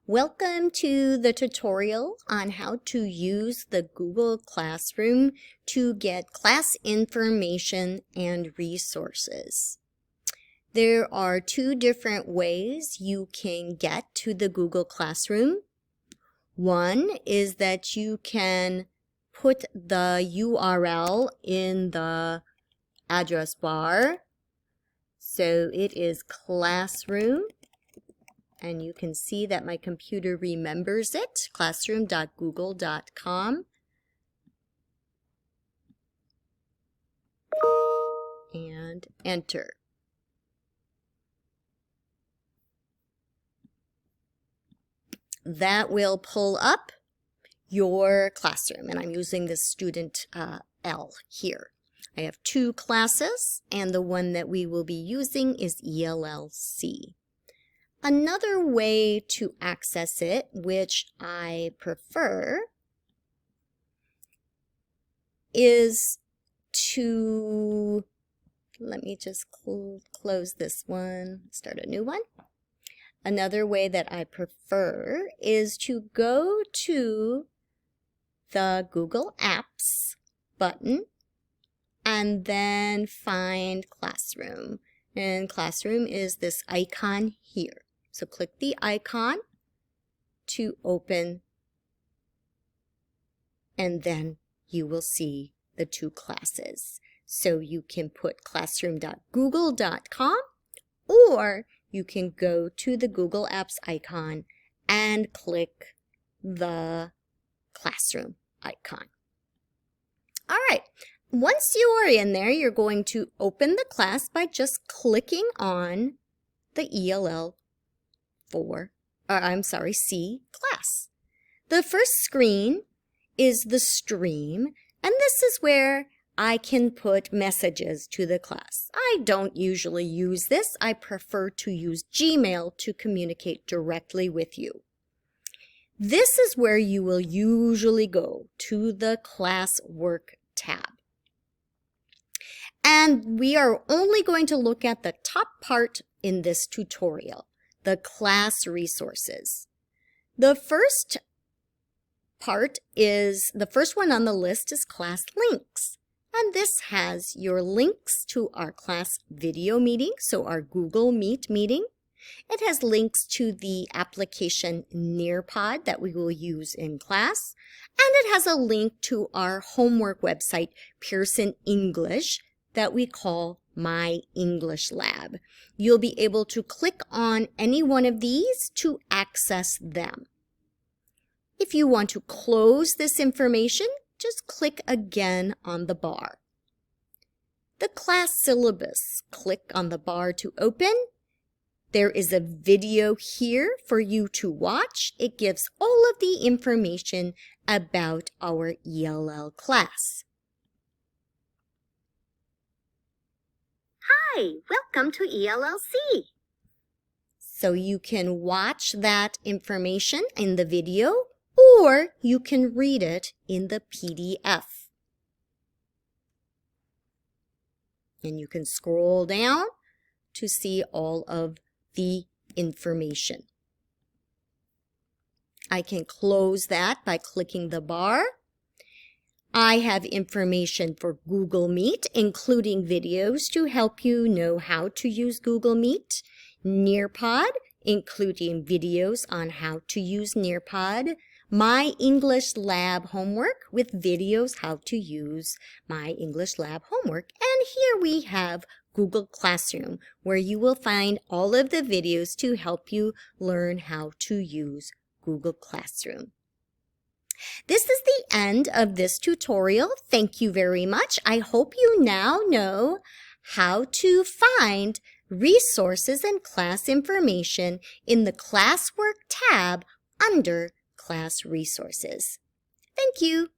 Welcome to the tutorial on how to use the Google Classroom to get class information and resources. There are two different ways you can get to the Google Classroom. One is that you can put the URL in the address bar. So it is Classroom. And you can see that my computer remembers it, classroom.google.com. And enter. That will pull up your classroom, and I'm using the student L here. I have two classes, and the one that we will be using is ELLC. Another way to access it, which I prefer, is to, let me just close this one, start a new one. Another way that I prefer is to go to the Google Apps button and then find Classroom. And Classroom is this icon here. So click the icon to open, and then you will see the two classes. So you can put classroom.google.com, or you can go to the Google Apps icon and click the Classroom icon. All right, once you are in there, you're going to open the class by just clicking on the C class. The first screen is the stream, and this is where I can put messages to the class. I don't usually use this. I prefer to use Gmail to communicate directly with you. This is where you will usually go, to the classwork tab. And we are only going to look at the top part in this tutorial, the class resources. The first part is, the first one on the list is class links. And this has your links to our class video meeting, so our Google Meet meeting. It has links to the application Nearpod that we will use in class. And it has a link to our homework website, Pearson English, that we call My English Lab. You'll be able to click on any one of these to access them. If you want to close this information, just click again on the bar. The class syllabus, click on the bar to open. There is a video here for you to watch. It gives all of the information about our ELL class. Hi, welcome to ELLC. So you can watch that information in the video, or you can read it in the PDF. And you can scroll down to see all of the information. I can close that by clicking the bar. I have information for Google Meet, including videos to help you know how to use Google Meet, Nearpod, including videos on how to use Nearpod, My English Lab homework with videos how to use My English Lab homework, and here we have Google Classroom, where you will find all of the videos to help you learn how to use Google Classroom. This is the end of this tutorial. Thank you very much. I hope you now know how to find resources and class information in the Classwork tab under Class Resources. Thank you.